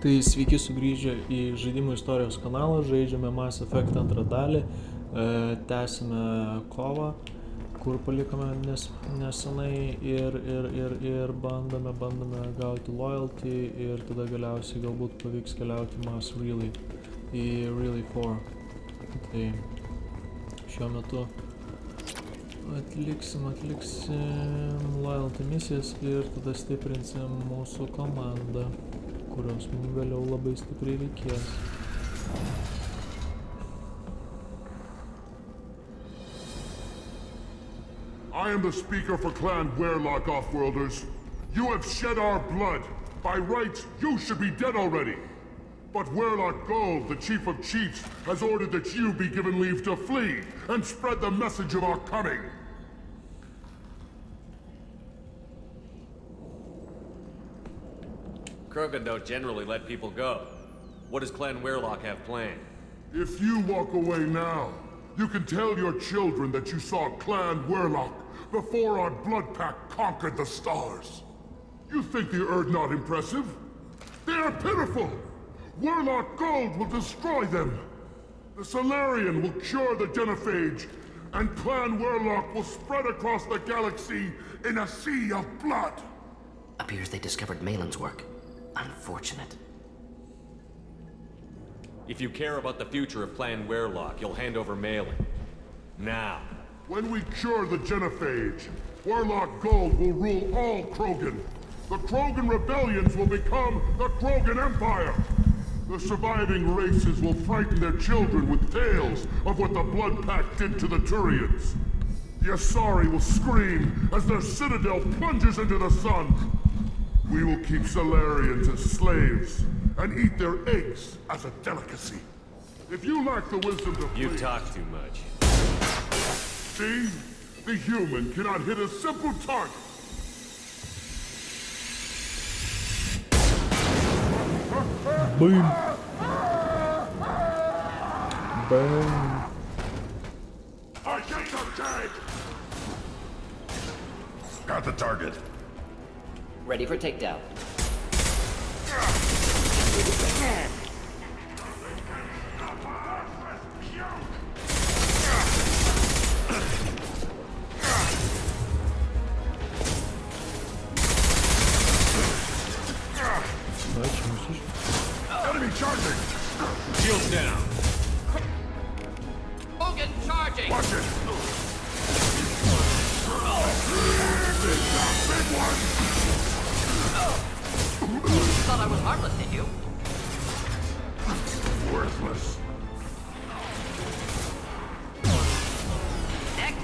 Tai sveiki sugrįžę į žaidimų istorijos kanalą, žaidžiame Mass Effect antrą dalį, tęsime kovą, kur palikome nesenai ir bandome gauti loyalty ir tada galiausiai galbūt pavyks keliauti Mass Really į Really 4. Tai šiuo metu atliksim loyalty misijas ir tada stiprinsim mūsų komandą, kurios mums vėliau labai stipriai reikės. I am the speaker for Clan Werlock, Offworlders. You have shed our blood. By rights, you should be dead already. But Werlock Gold, the Chief of Chiefs, has ordered that you be given leave to flee and spread the message of our coming. Krogan don't generally let people go. What does Clan Werlock have planned? If you walk away now, you can tell your children that you saw Clan Werlock before our blood pact conquered the stars. You think the Earth not impressive? They are pitiful! Werlock Gold will destroy them. The Solarian will cure the genophage, and Clan Werlock will spread across the galaxy in a sea of blood. Appears they discovered Malin's work. Unfortunate. If you care about the future of Clan Werlock, you'll hand over Malin. Now. When we cure the genophage, Werlock Gold will rule all Krogan. The Krogan rebellions will become the Krogan Empire. The surviving races will frighten their children with tales of what the Blood Pact did to the Turians. The Asari will scream as their citadel plunges into the sun. We will keep Solarians as slaves, and eat their eggs as a delicacy. If you lack the wisdom to flee... You talk too much. See? The human cannot hit a simple target. Boom! Boom! I get the tag! Got the target. Ready for takedown. Enemy charging! Shields down. Hogan charging! Watch it! Big one! Thought I was harmless, did you? Worthless. Neck!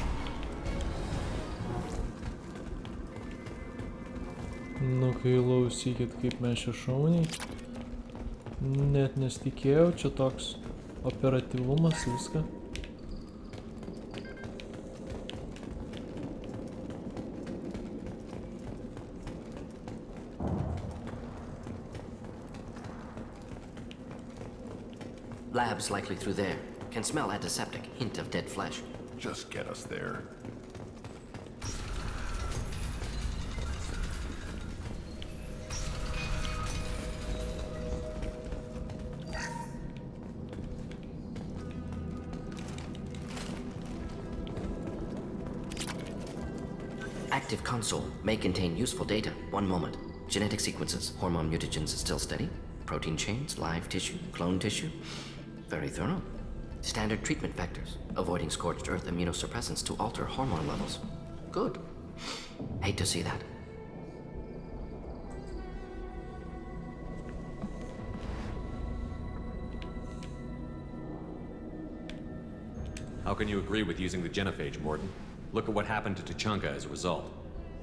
Nu, klausykit, kaip mes čia šauniai. Net nesitikėjau, čia toks operatyvumas, viską. Labs likely through there. Can smell antiseptic, hint of dead flesh. Just get us there. Active console may contain useful data. One moment. Genetic sequences, hormone mutagens still steady. Protein chains, live tissue, clone tissue. Very thorough. Standard treatment vectors, avoiding scorched earth immunosuppressants to alter hormone levels. Good. Hate to see that. How can you agree with using the genophage, Mordin? Look at what happened to Tuchanka as a result.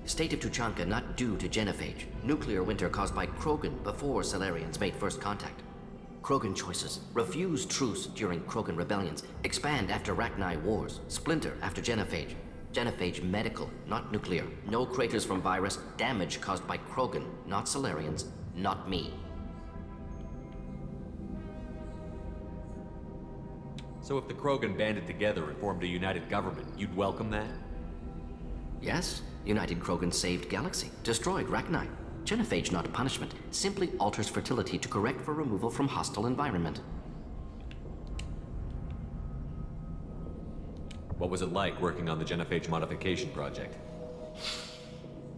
State of Tuchanka not due to genophage. Nuclear winter caused by Krogan before Solarians made first contact. Krogan choices. Refuse truce during Krogan rebellions. Expand after Rachni wars. Splinter after genophage. Genophage medical, not nuclear. No craters from virus. Damage caused by Krogan, not Solarians, not me. So if the Krogan banded together and formed a united government, you'd welcome that? Yes, United Krogan saved Galaxy, destroyed Rachni. Genophage, not punishment, simply alters fertility to correct for removal from hostile environment. What was it like working on the genophage modification project?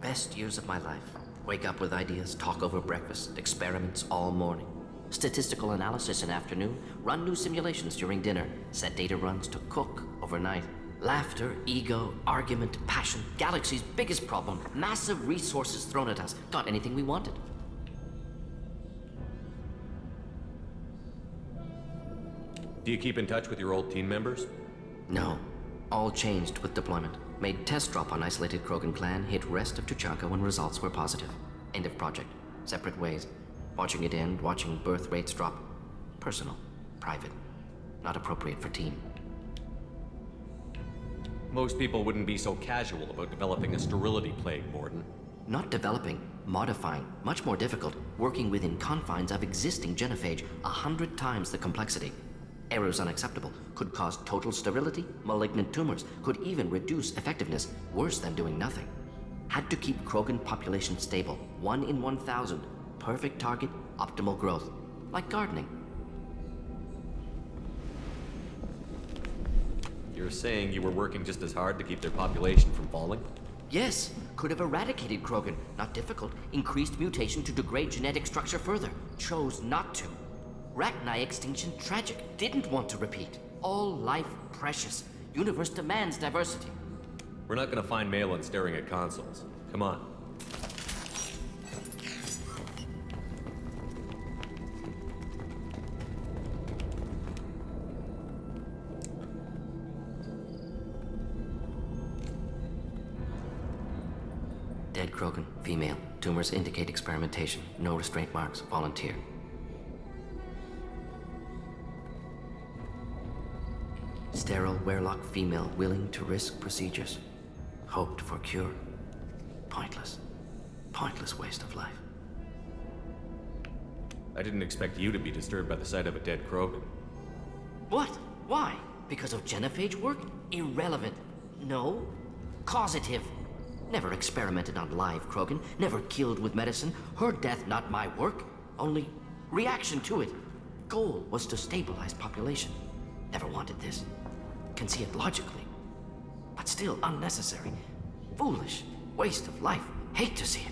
Best years of my life. Wake up with ideas, talk over breakfast, experiments all morning. Statistical analysis in afternoon, run new simulations during dinner, set data runs to cook overnight. Laughter, ego, argument, passion, galaxy's biggest problem, massive resources thrown at us. Got anything we wanted. Do you keep in touch with your old team members? No. All changed with deployment. Made test drop on isolated Krogan clan, hit rest of Tuchanka when results were positive. End of project. Separate ways. Watching it end, watching birth rates drop. Personal. Private. Not appropriate for team. Most people wouldn't be so casual about developing a sterility plague, Mordin. Not developing, modifying. Much more difficult. Working within confines of existing genophage. 100 times the complexity. Errors unacceptable. Could cause total sterility, malignant tumors. Could even reduce effectiveness. Worse than doing nothing. Had to keep Krogan population stable. 1 in 1,000. Perfect target, optimal growth. Like gardening. You're saying you were working just as hard to keep their population from falling? Yes, could have eradicated Krogan. Not difficult. Increased mutation to degrade genetic structure further. Chose not to. Rachni extinction tragic. Didn't want to repeat. All life precious. Universe demands diversity. We're not gonna find Malin staring at consoles. Come on. Dead Krogan, female. Tumors indicate experimentation. No restraint marks. Volunteer. Sterile, werelock female, willing to risk procedures. Hoped for cure. Pointless. Pointless waste of life. I didn't expect you to be disturbed by the sight of a dead Krogan. What? Why? Because of genophage work? Irrelevant. No. Causative. Never experimented on live Krogan. Never killed with medicine. Her death not my work. Only reaction to it. Goal was to stabilize population. Never wanted this. Can see it logically. But still unnecessary. Foolish. Waste of life. Hate to see it.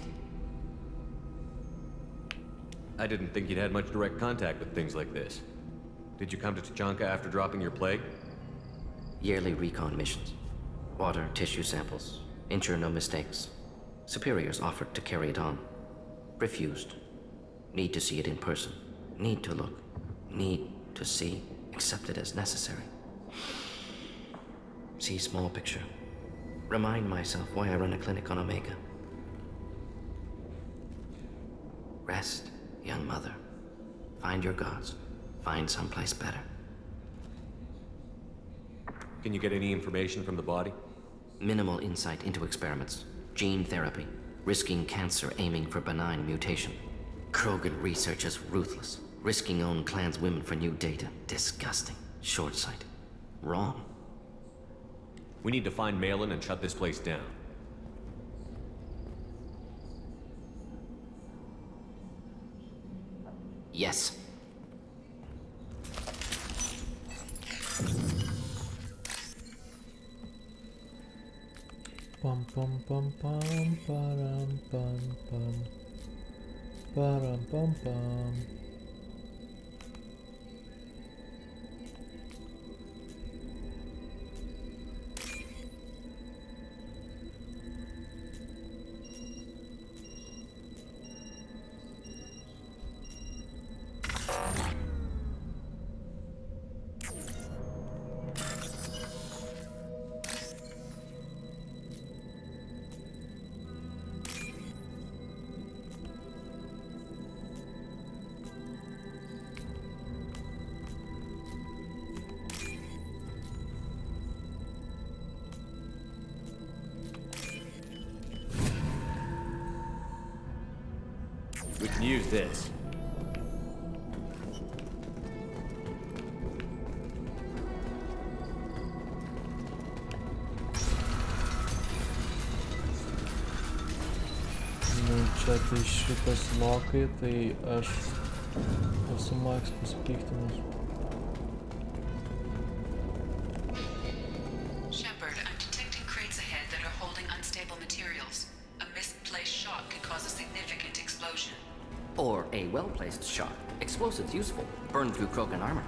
I didn't think you'd had much direct contact with things like this. Did you come to Tuchanka after dropping your plague? Yearly recon missions. Water, tissue samples. Ensure no mistakes. Superiors offered to carry it on. Refused. Need to see it in person. Need to look. Need to see. Accept it as necessary. See small picture. Remind myself why I run a clinic on Omega. Rest, young mother. Find your gods. Find someplace better. Can you get any information from the body? Minimal insight into experiments. Gene therapy. Risking cancer, aiming for benign mutation. Krogan research is ruthless. Risking own clan's women for new data. Disgusting. Short sight. Wrong. We need to find Malin and shut this place down. Yes. Pam pam pam pam param pam pam param pam pam. We can use this. Bet tai šitas lokai, tai aš esu Max pasipiktinus. Shepard, I'm detecting crates ahead that are holding unstable materials. A misplaced shot could cause a significant explosion. Or a well-placed shot. Explosives useful. Burn through Krogan armor.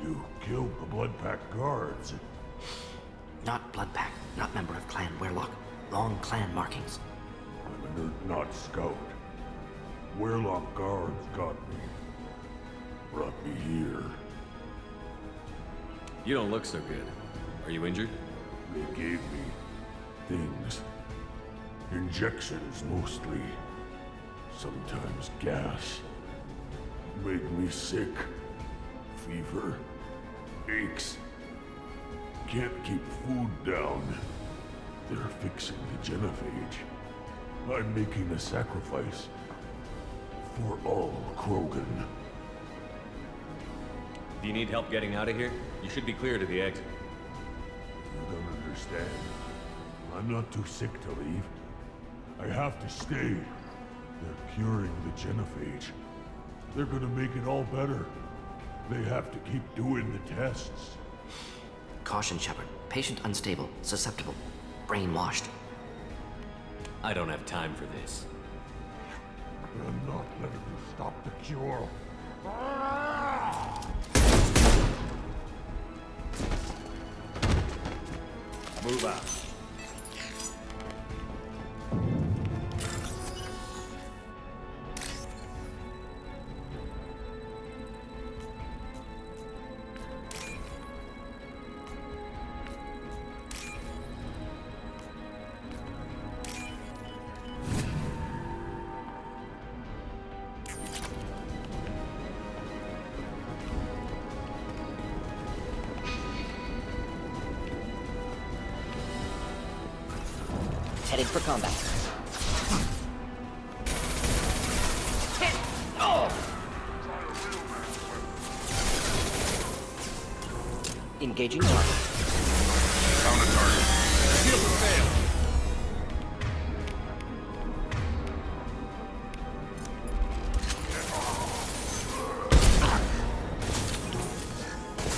You killed the Bloodpack guards. Not Bloodpack, not member of Clan Werlock. Wrong clan markings. I'm an not scout. Werlock guards got me. Brought me here. You don't look so good. Are you injured? They gave me things. Injections mostly. Sometimes gas. Made me sick. Fever. Aches. Can't keep food down. They're fixing the genophage. I'm making a sacrifice. For all Krogan. Do you need help getting out of here? You should be clear to the exit. You don't understand. I'm not too sick to leave. I have to stay. They're curing the genophage. They're gonna make it all better. They have to keep doing the tests. Caution, Shepard. Patient unstable, susceptible, brainwashed. I don't have time for this. I'm not letting you stop the cure. Move out. Heading for combat. Hit! Oh! Engaging target. Found a target. Shield to fail.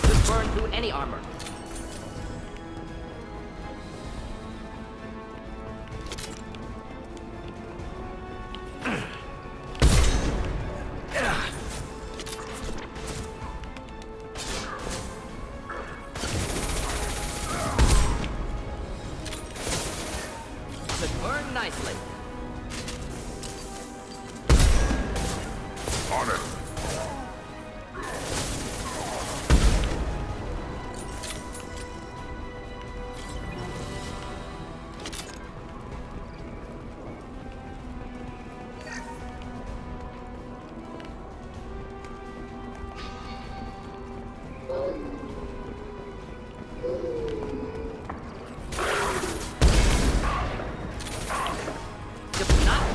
Could burn through any armor. Nicely. On it.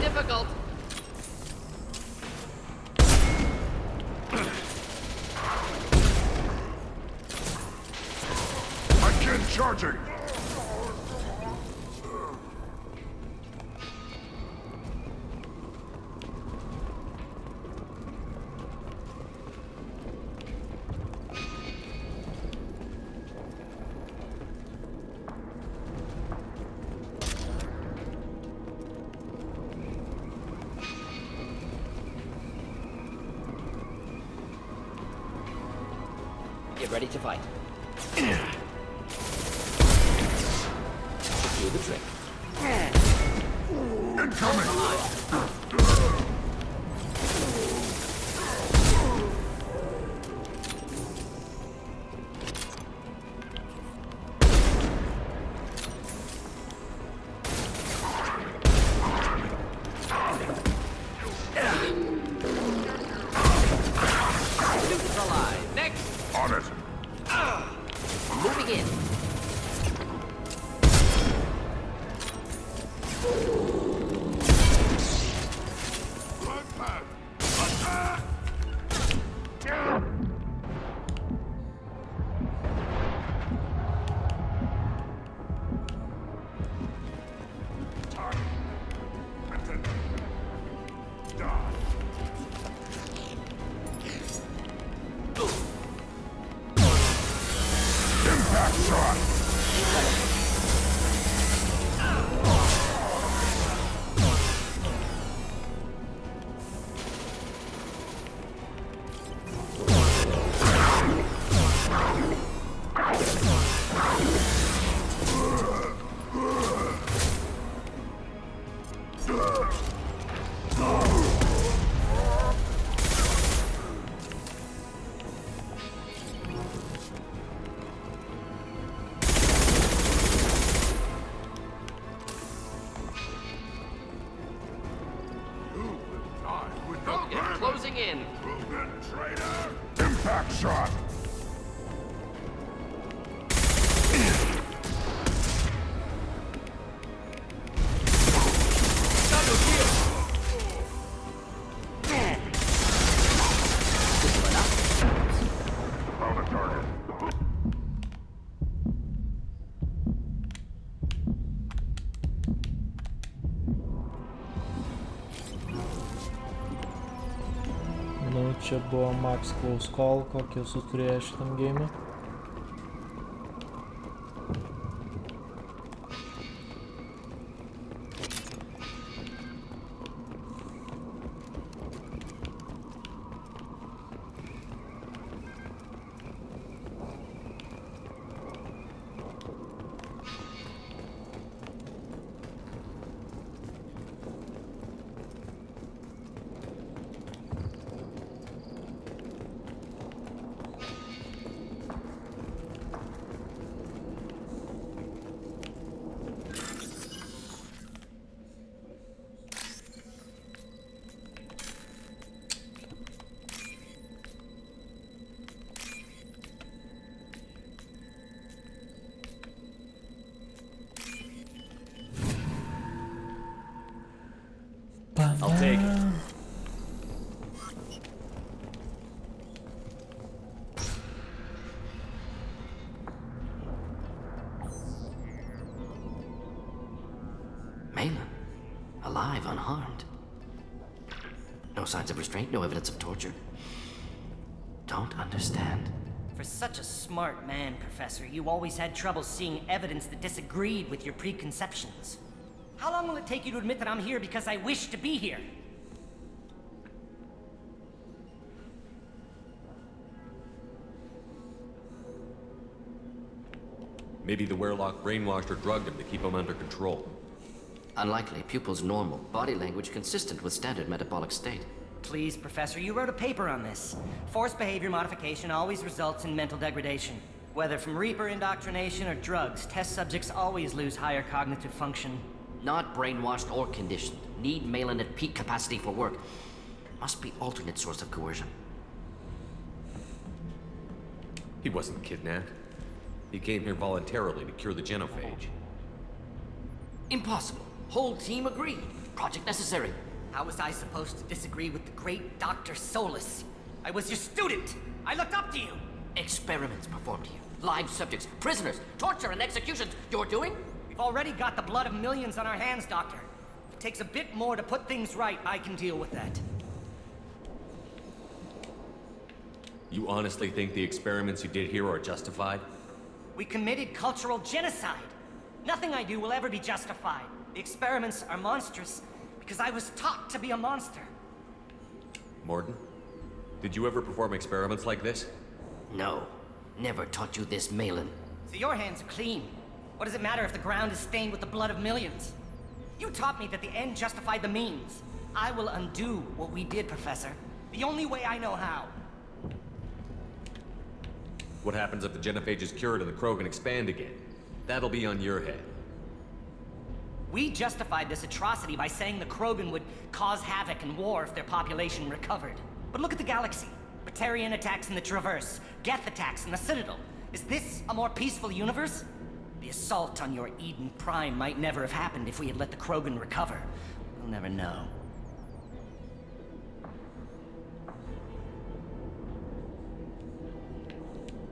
Difficult. Again charging. Get ready to fight. Do the trick. Incoming! Luke's alive. Next! On it. Moving in. Krogan closing in. Krogan traitor! Impact shot! Found a target. Nu, čia buvo Max Close Call, kokį esu turėjęs šitam game. I'll take it. Malin, alive, unharmed. No signs of restraint, no evidence of torture. Don't understand. For such a smart man, Professor, you always had trouble seeing evidence that disagreed with your preconceptions. How long will it take you to admit that I'm here because I wish to be here? Maybe the Werlock brainwashed or drugged him to keep him under control. Unlikely. Pupil's normal. Body language consistent with standard metabolic state. Please, Professor, you wrote a paper on this. Forced behavior modification always results in mental degradation. Whether from Reaper indoctrination or drugs, test subjects always lose higher cognitive function. Not brainwashed or conditioned. Need Malin at peak capacity for work. Must be alternate source of coercion. He wasn't kidnapped. He came here voluntarily to cure the genophage. Impossible. Whole team agreed. Project necessary. How was I supposed to disagree with the great Dr. Solus? I was your student! I looked up to you! Experiments performed here. Live subjects, prisoners, torture and executions. You're doing? We've already got the blood of millions on our hands, Doctor. If it takes a bit more to put things right, I can deal with that. You honestly think the experiments you did here are justified? We committed cultural genocide. Nothing I do will ever be justified. The experiments are monstrous because I was taught to be a monster. Mordin, did you ever perform experiments like this? No. Never taught you this, Malin. So your hands are clean. What does it matter if the ground is stained with the blood of millions? You taught me that the end justified the means. I will undo what we did, Professor. The only way I know how. What happens if the genophage is cured and the Krogan expand again? That'll be on your head. We justified this atrocity by saying the Krogan would cause havoc and war if their population recovered. But look at the galaxy. Batarian attacks in the Traverse, Geth attacks in the Citadel. Is this a more peaceful universe? The assault on your Eden Prime might never have happened if we had let the Krogan recover. We'll never know.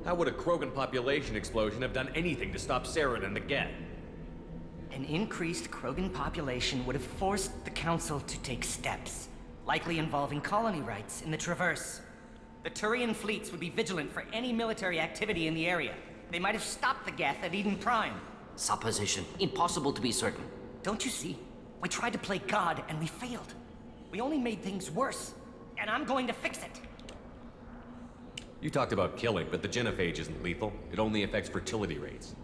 How would a Krogan population explosion have done anything to stop Saren and the Geth? An increased Krogan population would have forced the Council to take steps, likely involving colony rights in the Traverse. The Turian fleets would be vigilant for any military activity in the area. They might have stopped the Geth at Eden Prime. Supposition. Impossible to be certain. Don't you see? We tried to play God and we failed. We only made things worse, and I'm going to fix it. You talked about killing, but the genophage isn't lethal. It only affects fertility rates.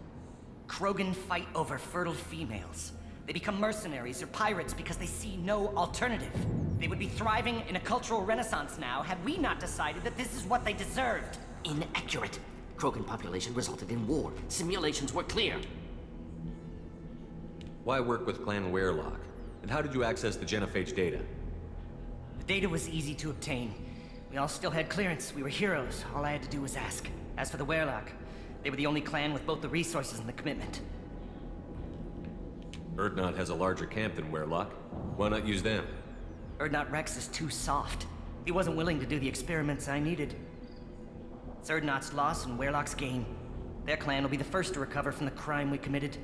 Krogan fight over fertile females. They become mercenaries or pirates because they see no alternative. They would be thriving in a cultural renaissance now had we not decided that this is what they deserved. Inaccurate. Krogan population resulted in war. Simulations were clear. Why work with Clan Werelock? And how did you access the genophage data? The data was easy to obtain. We all still had clearance. We were heroes. All I had to do was ask. As for the Werelock, they were the only clan with both the resources and the commitment. Urdnot has a larger camp than Werelock. Why not use them? Urdnot Rex is too soft. He wasn't willing to do the experiments I needed. It's Urdnot's loss and Werelock's gain. Their clan will be the first to recover from the crime we committed.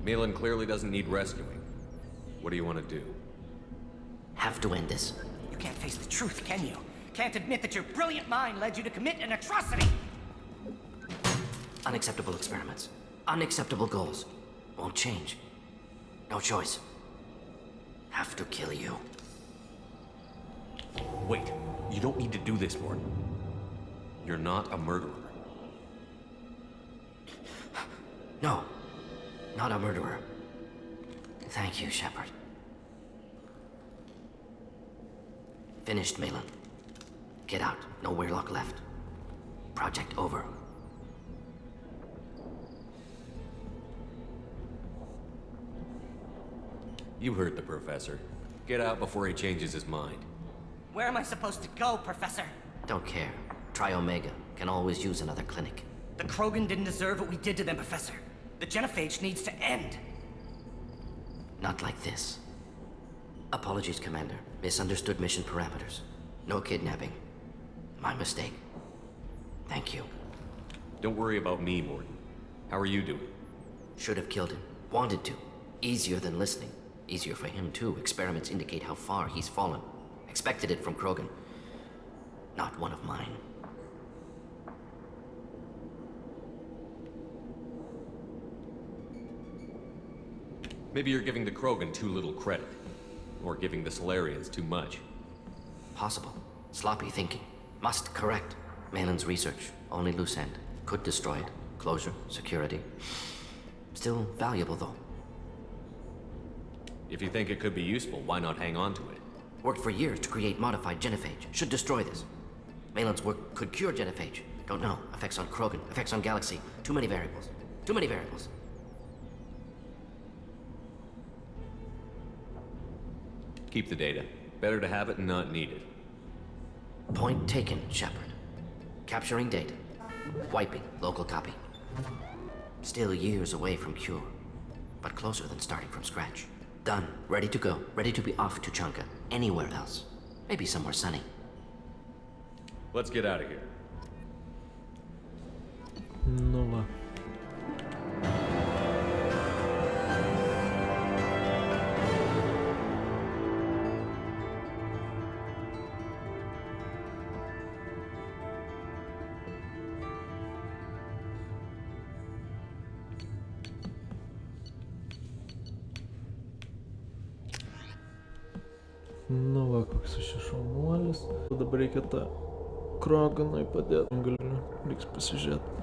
Malin clearly doesn't need rescuing. What do you want to do? Have to end this. You can't face the truth, can you? Can't admit that your brilliant mind led you to commit an atrocity! Unacceptable experiments. Unacceptable goals. Won't change. No choice. Have to kill you. Wait, you don't need to do this, Mordin. You're not a murderer. No. Not a murderer. Thank you, Shepard. Finished, Malin. Get out. No Werelock left. Project over. You heard the professor. Get out before he changes his mind. Where am I supposed to go, Professor? Don't care. Try Omega. Can always use another clinic. The Krogan didn't deserve what we did to them, Professor. The genophage needs to end. Not like this. Apologies, Commander. Misunderstood mission parameters. No kidnapping. My mistake. Thank you. Don't worry about me, Mordin. How are you doing? Should have killed him. Wanted to. Easier than listening. Easier for him, too. Experiments indicate how far he's fallen. Expected it from Krogan. Not one of mine. Maybe you're giving the Krogan too little credit. Or giving the Salarians too much. Possible. Sloppy thinking. Must correct. Malin's research. Only loose end. Could destroy it. Closure. Security. Still valuable, though. If you think it could be useful, why not hang on to it? Worked for years to create modified genophage. Should destroy this. Malin's work could cure genophage. Don't know. Effects on Krogan. Effects on Galaxy. Too many variables. Too many variables. Keep the data. Better to have it and not need it. Point taken, Shepard. Capturing data. Wiping local copy. Still years away from cure. But closer than starting from scratch. Done. Ready to go. Ready to be off to Chunka. Anywhere else. Maybe somewhere sunny. Let's get out of here. Nu va. Nu va, koks aš šaunuolis. Dabar reikia tą Kroganui padėti. Galiu, reiks pasižiūrėti.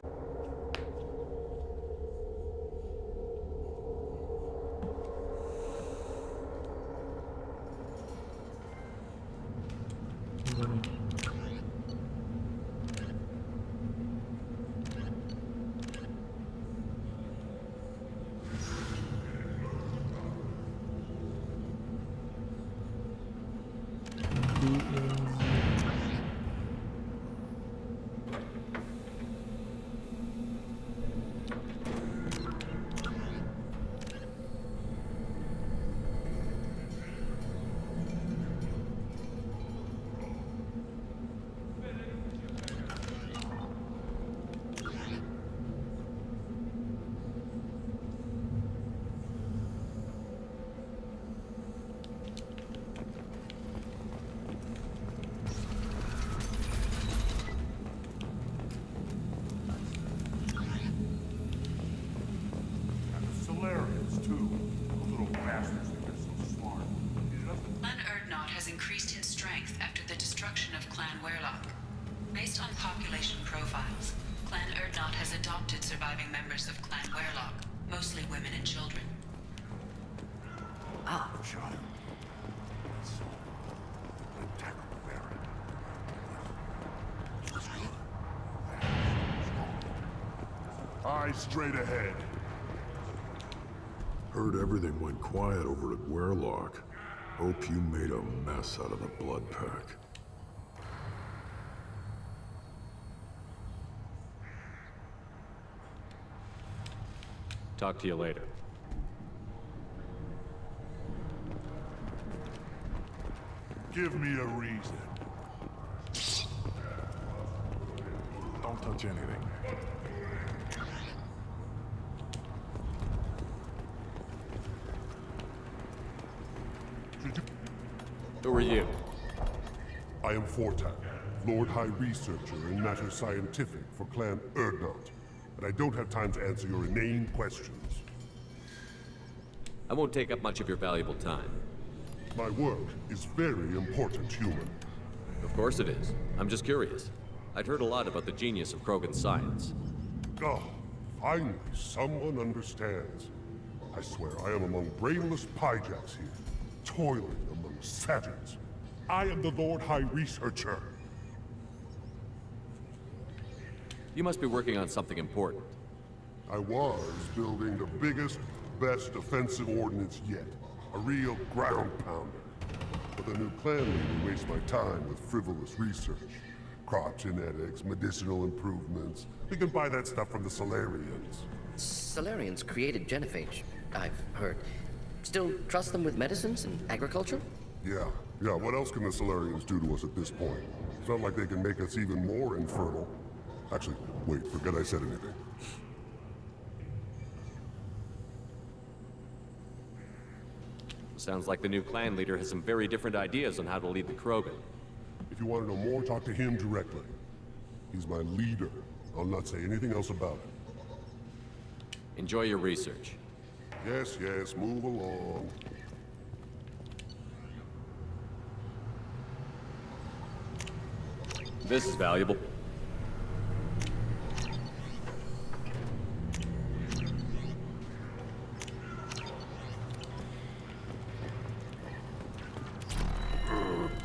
Salarians, too. Those little bastards think they're so smart. Clan Urdnot has increased in strength after the destruction of Clan Werelock. May Based on population profiles, Clan Erdnot has adopted surviving members of Clan Werlock, mostly women and children. Ah. Shot him. So, a terrible variant. Eyes straight ahead. Heard everything went quiet over at Werlock. Hope you made a mess out of the blood pack. Talk to you later. Give me a reason. Don't touch anything. Who are you? I am Fortak, Lord High Researcher in matters scientific for Clan Erdnot, and I don't have time to answer your inane questions. I won't take up much of your valuable time. My work is very important, human. Of course it is. I'm just curious. I'd heard a lot about the genius of Krogan's science. Oh, finally, someone understands. I swear I am among brainless pyjacks here, toiling among savages. I am the Lord High Researcher. You must be working on something important. I was building the biggest, best offensive ordnance yet. A real ground pounder. But the new clan leader wastes my time with frivolous research. Crop genetics, medicinal improvements. We can buy that stuff from the Salarians. Salarians created genophage, I've heard. Still trust them with medicines and agriculture? Yeah. What else can the Salarians do to us at this point? It's not like they can make us even more infertile. Actually, wait, forget I said anything. Sounds like the new clan leader has some very different ideas on how to lead the Krogan. If you want to know more, talk to him directly. He's my leader. I'll not say anything else about it. Enjoy your research. Yes, move along. This is valuable.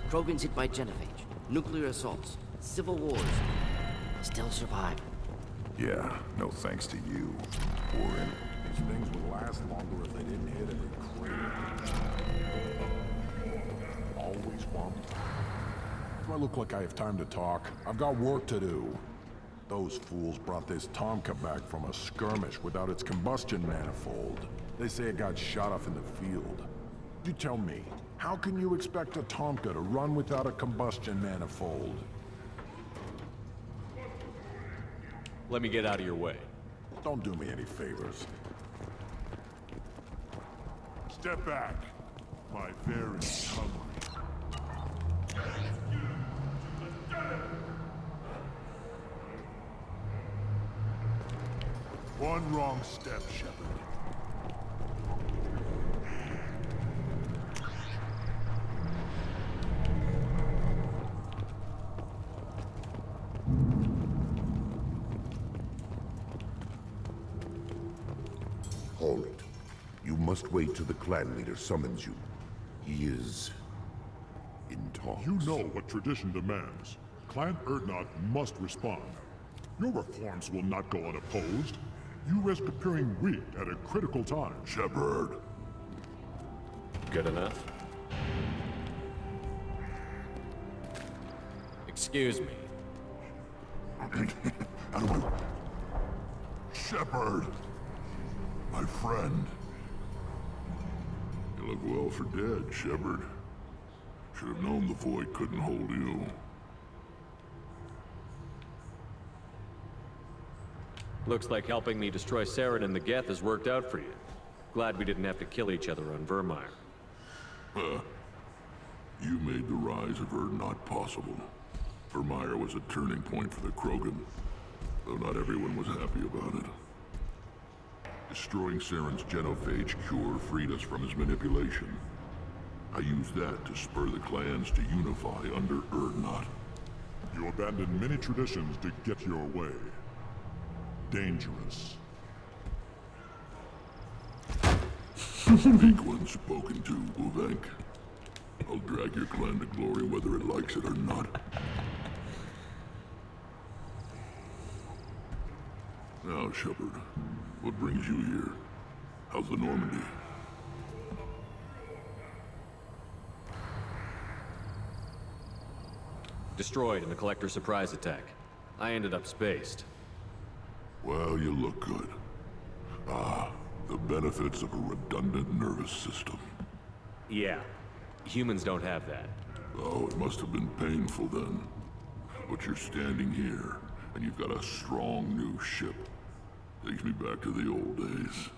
Krogans hit by genophage, nuclear assaults, civil wars. Still survive. Yeah, no thanks to you. Or in. These things would last longer if they didn't hit every crater. Always want. Do I look like I have time to talk? I've got work to do. Those fools brought this Tomka back from a skirmish without its combustion manifold. They say it got shot off in the field. You tell me, how can you expect a Tomka to run without a combustion manifold? Let me get out of your way. Don't do me any favors. Step back, my very tongue. One wrong step, Shepard. Hold it. You must wait till the clan leader summons you. He is in talks. You know what tradition demands. Clan Erdnot must respond. Your reforms will not go unopposed. You risk appearing weak at a critical time. Shepard. Good enough? Excuse me. Shepard! My friend. You look well for dead, Shepard. Should have known the void couldn't hold you. Looks like helping me destroy Saren and the Geth has worked out for you. Glad we didn't have to kill each other on Vermeer. You made the rise of Erdnot possible. Vermeer was a turning point for the Krogan, though not everyone was happy about it. Destroying Saren's genophage cure freed us from his manipulation. I used that to spur the clans to unify under Erdnot. You abandoned many traditions to get your way. Dangerous. Weak one spoken to, Uvenk. I'll drag your clan to glory whether it likes it or not. Now, Shepard, what brings you here? How's the Normandy? Destroyed in the Collector surprise attack. I ended up spaced. Well, you look good. Ah, the benefits of a redundant nervous system. Yeah. Humans don't have that. Oh, it must have been painful then. But you're standing here, and you've got a strong new ship. Takes me back to the old days.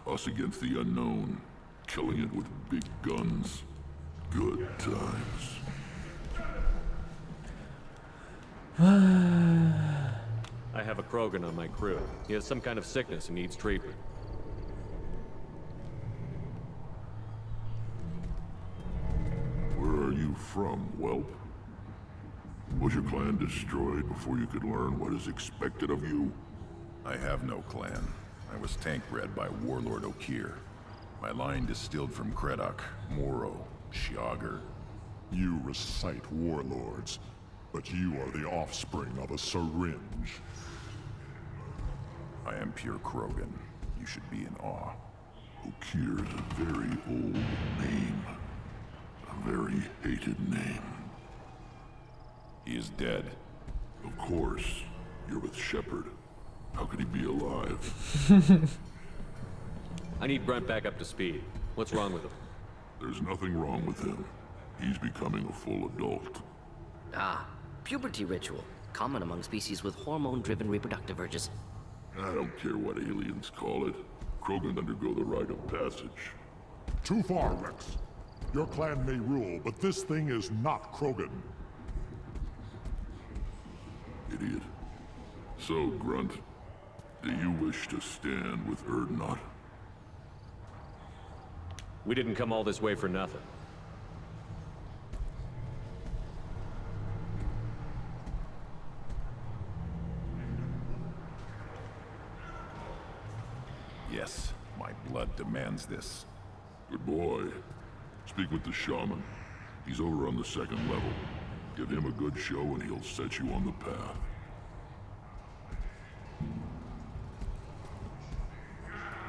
Us against the unknown, killing it with big guns. Good times. I have a Krogan on my crew. He has some kind of sickness and needs treatment. Where are you from, whelp? Was your clan destroyed before you could learn what is expected of you? I have no clan. I was tank bred by Warlord Okir. My line distilled from Kredok, Moro, Shiagar. You recite warlords, but you are the offspring of a syringe. I am pure Krogan. You should be in awe. Okir's a very old name. A very hated name. He is dead. Of course. You're with Shepard. How could he be alive? I need Brent back up to speed. What's wrong with him? There's nothing wrong with him. He's becoming a full adult. Ah, puberty ritual. Common among species with hormone-driven reproductive urges. I don't care what aliens call it. Krogan undergo the rite of passage. Too far, Rex. Your clan may rule, but this thing is not Krogan. Idiot. So, Grunt, do you wish to stand with Urdnot? We didn't come all this way for nothing. Yes, my blood demands this. Good boy. Speak with the shaman. He's over on the second level. Give him a good show and he'll set you on the path.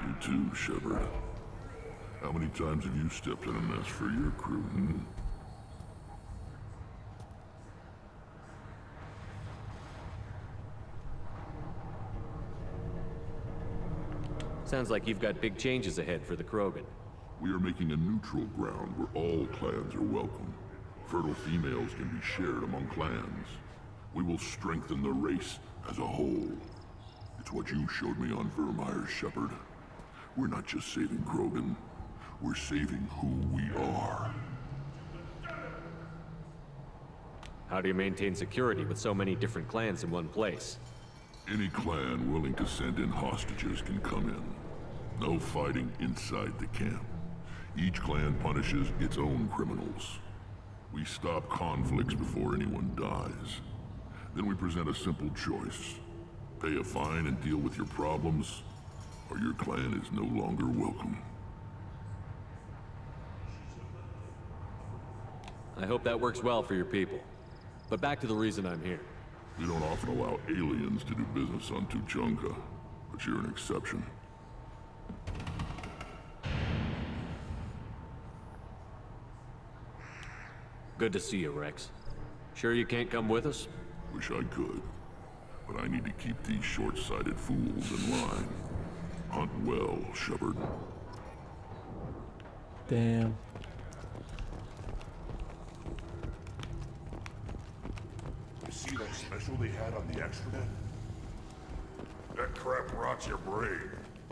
You too, Shepard. How many times have you stepped in a mess for your crew, hmm? Sounds like you've got big changes ahead for the Krogan. We are making a neutral ground where all clans are welcome. Fertile females can be shared among clans. We will strengthen the race as a whole. It's what you showed me on Vermeer's Shepard. We're not just saving Krogan. We're saving who we are. How do you maintain security with so many different clans in one place? Any clan willing to send in hostages can come in. No fighting inside the camp. Each clan punishes its own criminals. We stop conflicts before anyone dies. Then we present a simple choice. Pay a fine and deal with your problems, or your clan is no longer welcome. I hope that works well for your people. But back to the reason I'm here. We don't often allow aliens to do business on Tuchanka, but you're an exception. Good to see you, Rex. Sure you can't come with us? Wish I could, but I need to keep these short-sighted fools in line. Hunt well, Shepard. Damn. You see that special they had on the extranet? That crap rots your brain.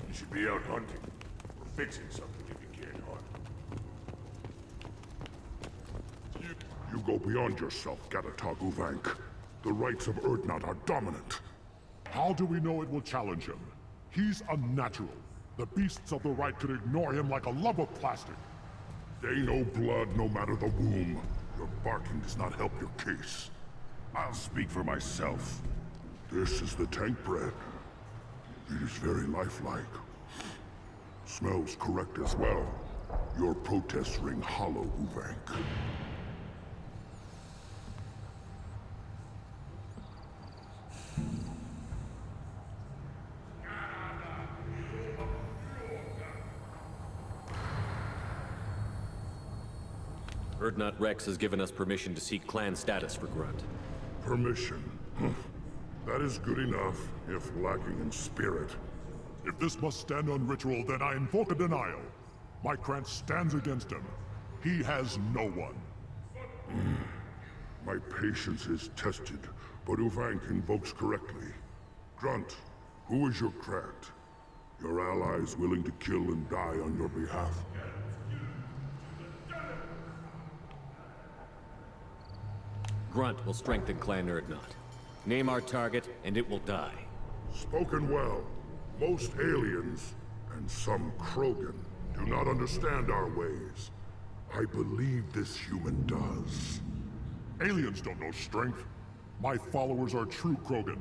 You should be out hunting, or fixing something if you can't hunt. You go beyond yourself, Gatatog Uvank. The rights of Urdnot are dominant. How do we know it will challenge him? He's unnatural. The beasts of the right could ignore him like a lump of plastic. They know blood no matter the womb. Your barking does not help your case. I'll speak for myself. This is the tank bread. It is very lifelike. Smells correct as well. Your protests ring hollow, Uvank. Urdnot Rex has given us permission to seek clan status for Grunt. Permission. That is good enough, if lacking in spirit. If this must stand on ritual, then I invoke a denial. My clan stands against him. He has no one. My patience is tested, but Uvank invokes correctly. Grunt, who is your Krat? Your allies willing to kill and die on your behalf? Grunt will strengthen Clan Urdnot. Name our target, and it will die. Spoken well. Most aliens, and some Krogan, do not understand our ways. I believe this human does. Aliens don't know strength. My followers are true Krogan.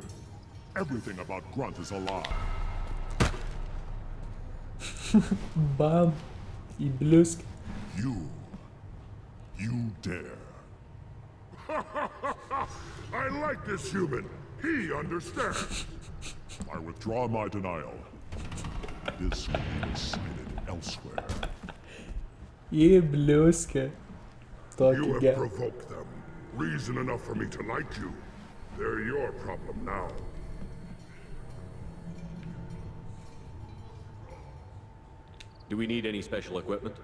Everything about Grunt is a lie. Bam. I blusk. You dare. I like this human. He understands. I withdraw my denial. This will be decided elsewhere. I blusk. You Tokį have gerą. provoked them. Reason enough for me to like you. They're your problem now. Do we need any special equipment?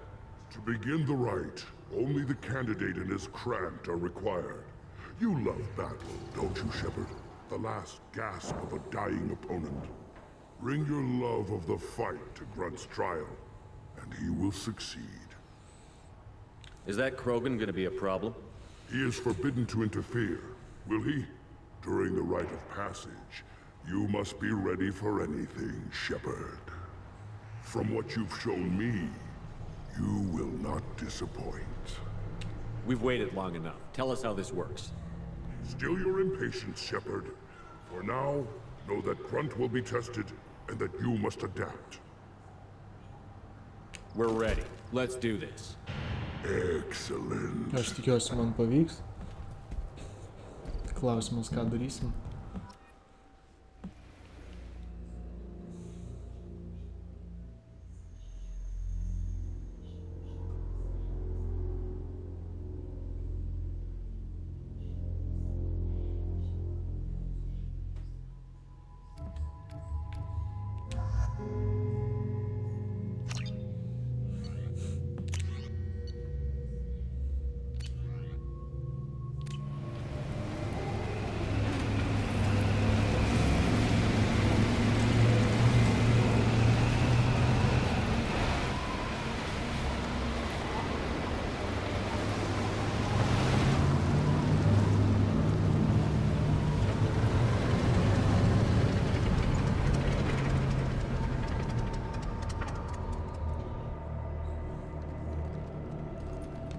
To begin the rite, only the candidate and his Krant are required. You love battle, don't you, Shepard? The last gasp of a dying opponent. Bring your love of the fight to Grunt's trial, and he will succeed. Is that Krogan gonna be a problem? He is forbidden to interfere, will he? During the rite of passage, you must be ready for anything, Shepard. From what you've shown me, you will not disappoint. We've waited long enough. Tell us how this works. Still your impatience, Shepard. For now, know that Grunt will be tested, and that you must adapt. We're ready. Let's do this. Excellent. Aš tikiuosi, man pavyks. Klausimas, ką darysim.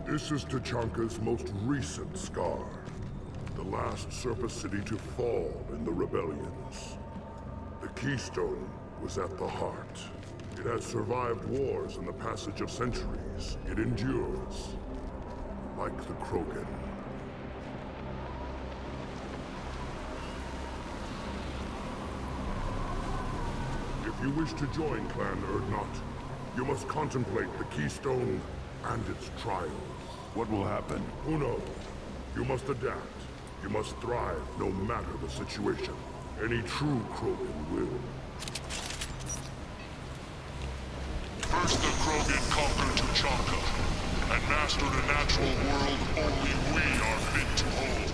This is Tachanka's most recent scar. The last surface city to fall in the rebellions. The Keystone was at the heart. It has survived wars and the passage of centuries. It endures. Like the Krogan. If you wish to join Clan Urdnot, you must contemplate the Keystone and its trials. What will happen? Who knows? You must adapt. You must thrive no matter the situation. Any true Krogan will. First the Krogan conquered Tachanka, and mastered a natural world only we are fit to hold.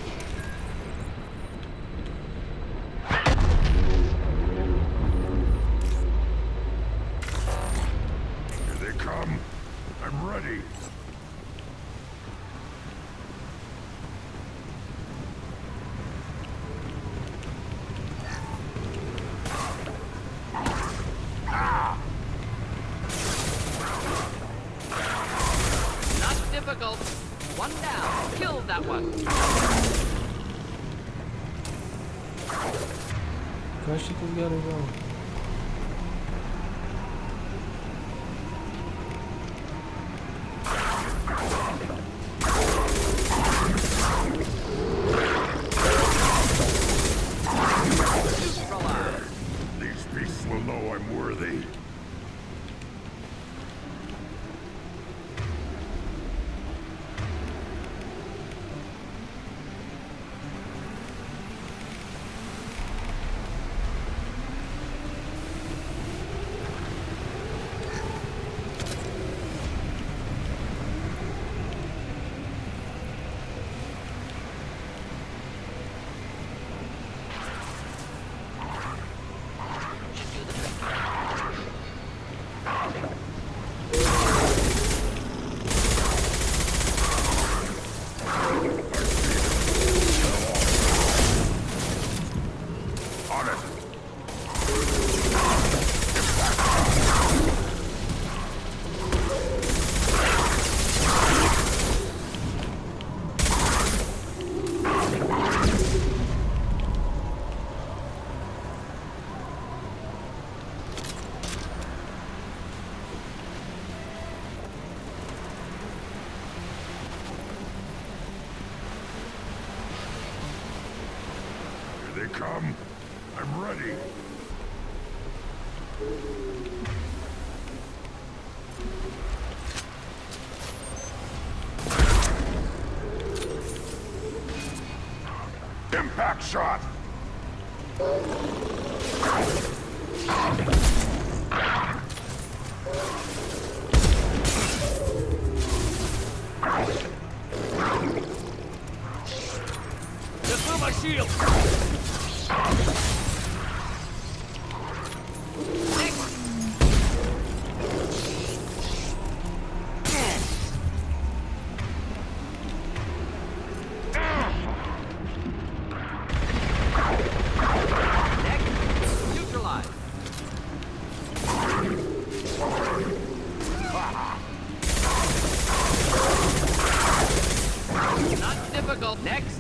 Here they come. I'm ready. Not difficult. One down. Kill that one. Ką šitas gerai gavo? These beasts will know I'm worthy. They come. I'm ready. Impact shot! Just through my shield! Next!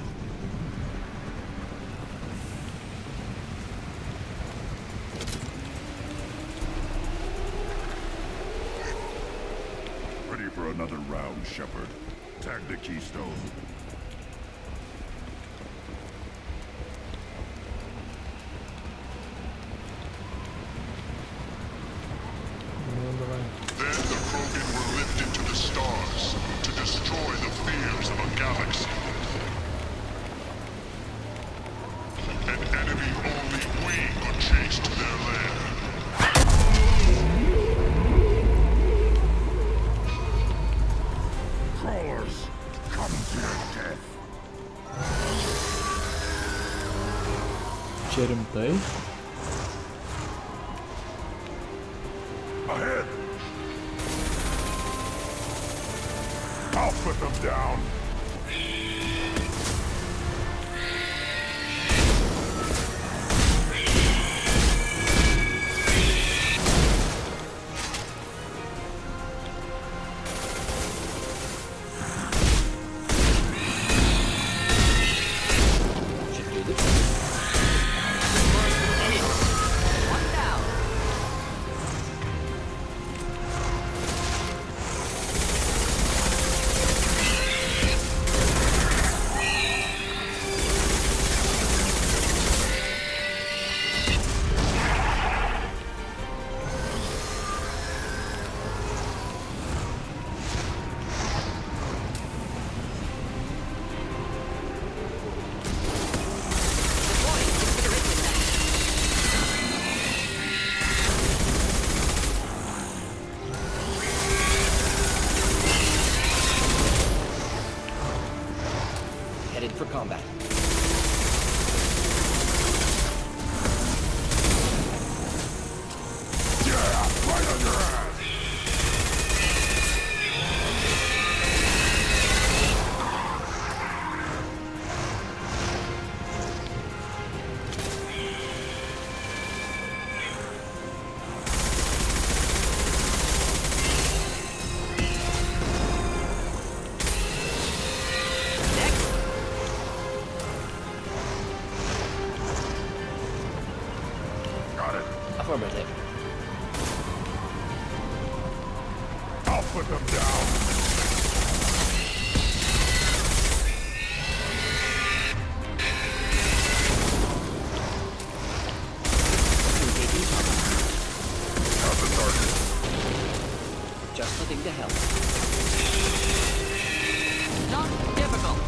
Ready for another round, Shepard. Tag the keystone. Then the Krogan were lifted to the stars to destroy the fears of a galaxy. An enemy only we could chase to their lair. Crawlers, come to your death. Čia rimtai? Ahead! I'll put them down. Affirmative. I'll put them down. How's the target? Just looking to help. Not difficult.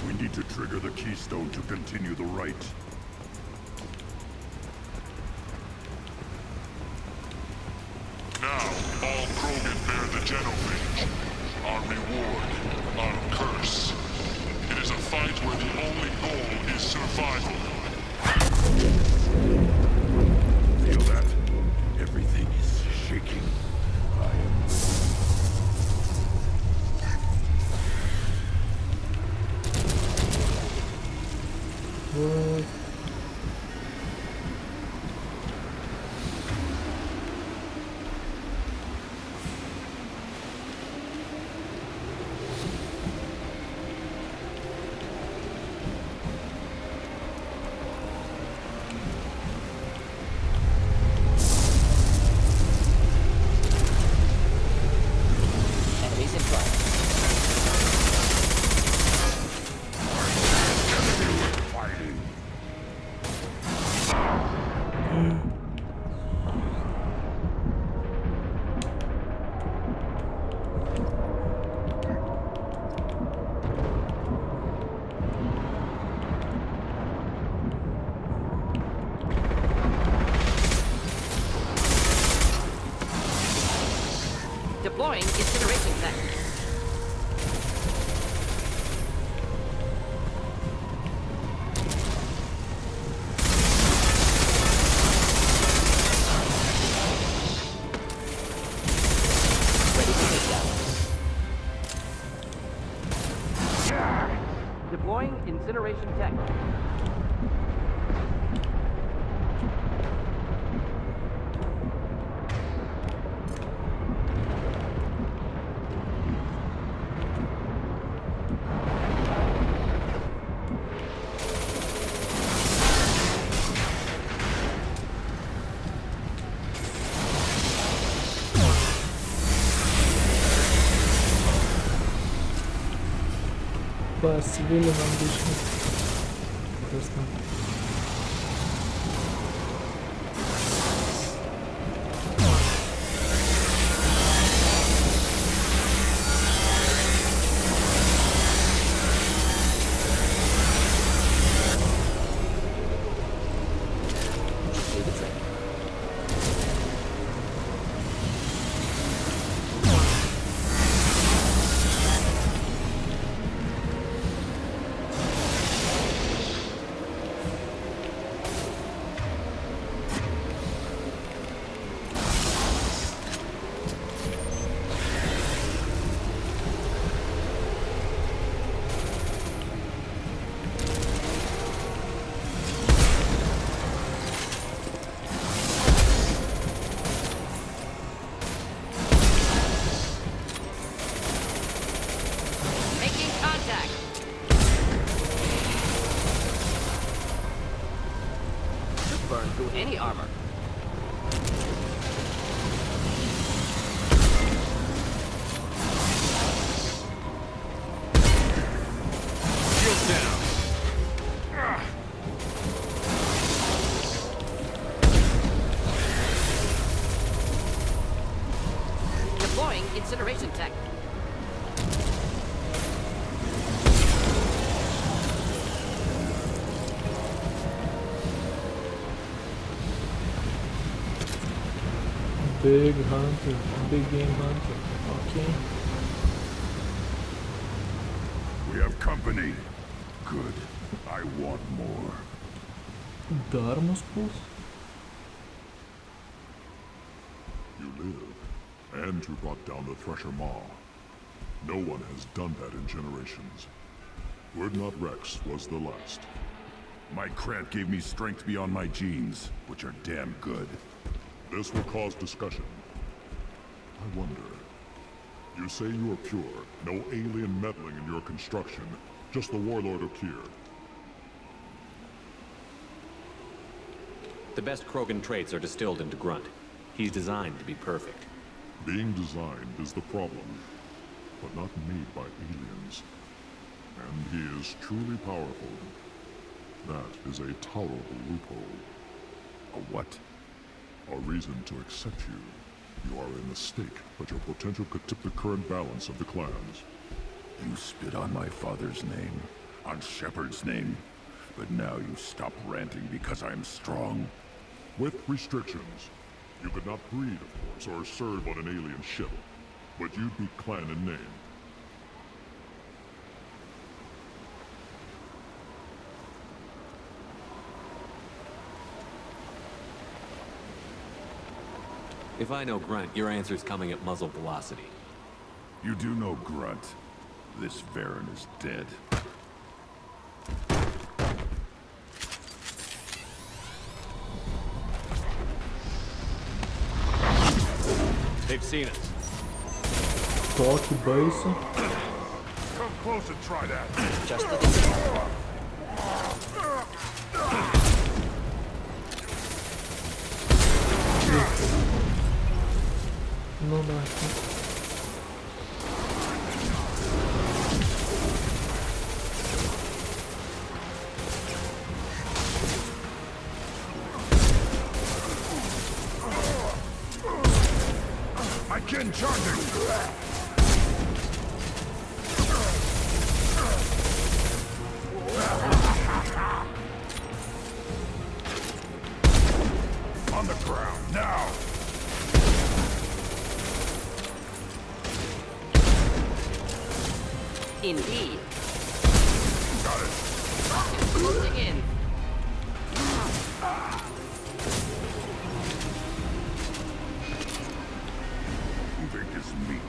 We need to trigger the keystone to continue the rite. Now, all Krogan bear the genophage. Our reward, our curse. It is a fight where the only goal is survival. Feel that? Everything is shaking. I am... What? Enemies in front. fighting. Deploying incineration tech. Ready to take down. Deploying incineration tech. Pasivilinam biškį. Kas ten? Just do the trick. Making contact. Should burn through any armor. Shield down. Deploying incineration tech. Big hunter. Big game hunter. Okay. We have company. Good. I want more. Dar mus puls? You live, and you brought down the Thresher Maw. No one has done that in generations. Word not Rex was the last. My Krant gave me strength beyond my genes, which are damn good. This will cause discussion. I wonder. You say you are pure, no alien meddling in your construction, just the warlord of Kier. The best Krogan traits are distilled into Grunt. He's designed to be perfect. Being designed is the problem, but not made by aliens. And he is truly powerful. That is a tolerable loophole. A what? A reason to accept you. You are a mistake, but your potential could tip the current balance of the clans. You spit on my father's name, on Shepard's name, but now you stop ranting because I'm strong. With restrictions. You could not breed, of course, or serve on an alien ship, but you'd be clan in name. If I know Grunt, your answer's coming at muzzle velocity. You do know Grunt. This Varen is dead. They've seen us. Tokį baisą. Come close and try that. Just the Nu da. I can charge him! On the ground, now! Indeed. Got it! Closing in. You think is meat.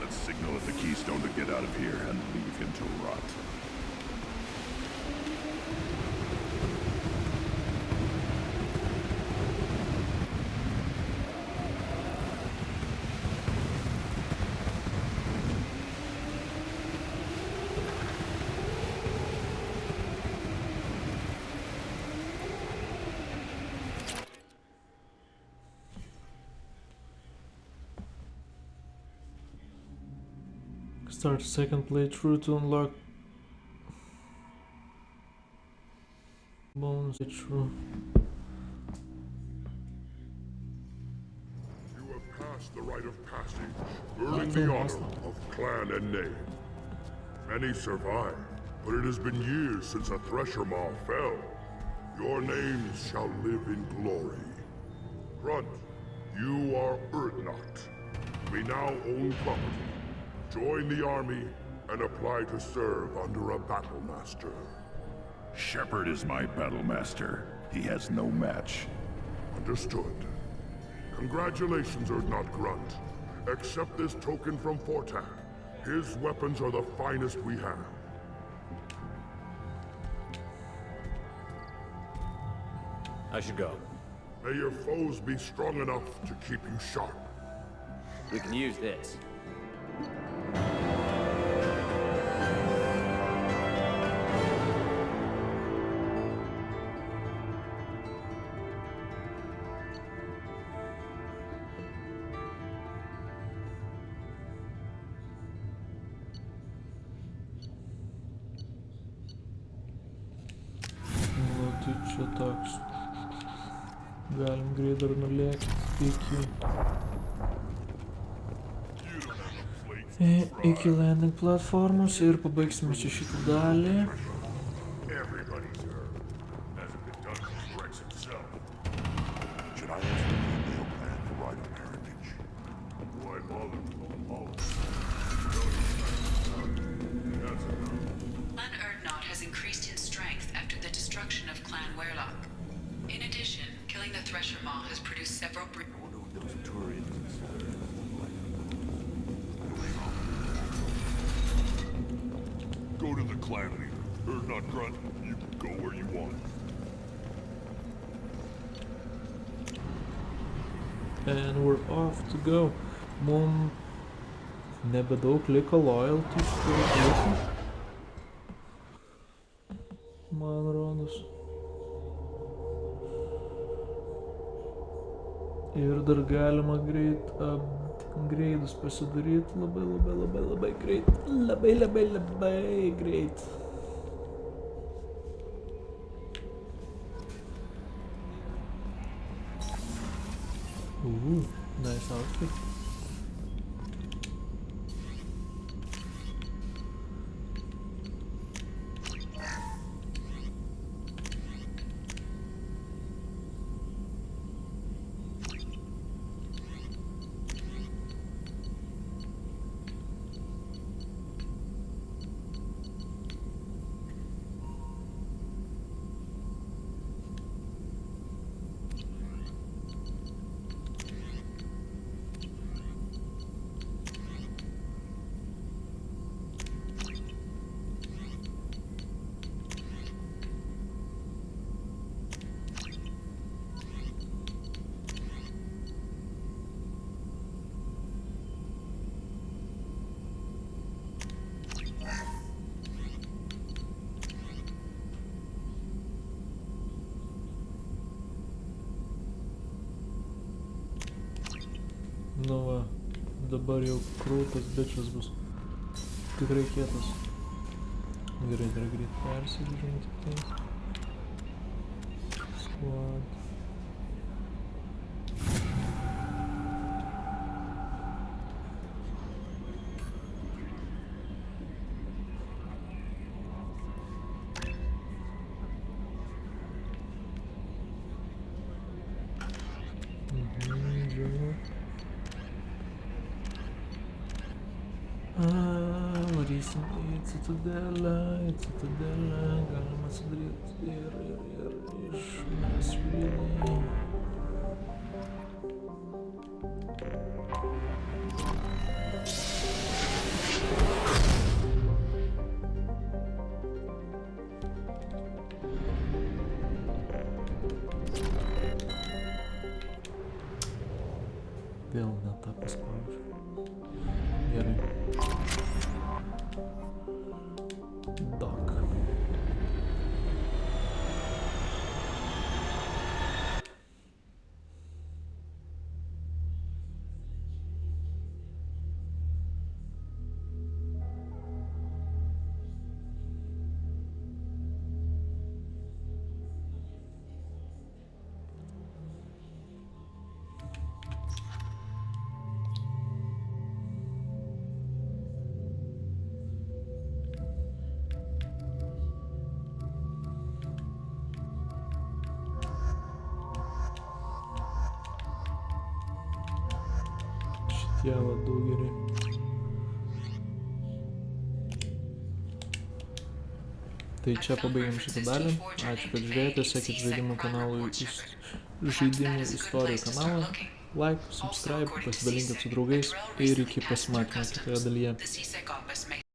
Let's signal at the Keystone to get out of here and leave him to rot. Start second playthrough to unlock bonus playthrough. You have passed the rite of passage, earning the honor of clan and name. Many survive, but it has been years since a Thresher Maw fell. Your names shall live in glory. Grunt, you are Urdnot. We now own property. Join the army and apply to serve under a battle master. Shepard is my battle master. He has no match. Understood. Congratulations, Urdnot Grunt. Accept this token from Fortak. His weapons are the finest we have. I should go. May your foes be strong enough to keep you sharp. We can use this. Nu tai čia toks. Galim greit dar nulėkti iki landing platformos ir pabaigsime čia šitą dalį. Everybody's heard. Hasn't been done since Rex himself. Should I ask the female clan for right of parentage? Why bother with all Clan Urdnot has increased in strength after the destruction of Clan Werlock. In addition, killing the Thresher Maw has produced several Go to the clan leader. Urdnot Grunt, you can go where you want. and we're off to go. Mum nebedaug liko loyalty šitą vietą. Man rodos. Ir dar galima greidus pasidaryti labai greit. Labai greit. Nice outfit. Nu va, dabar jau krūtas bičas bus. Tikrai kietas. Gerai, dar greit persigrįžim tik tais. Squad. Varysim į citadelę, galima sudaryti ir išmes vilį. Vėl ne tą paspaudžiu. Gerai. Dock. Šitie labai gerai. Tai čia pabaigėm šitą dalį. Ačiū, kad žiūrėjote, sekit žaidimų kanalui žaidimų istorijų kanalą. Like, subscribe, pasidalinkit su draugais ir iki pasimatymo kitoje dalyje.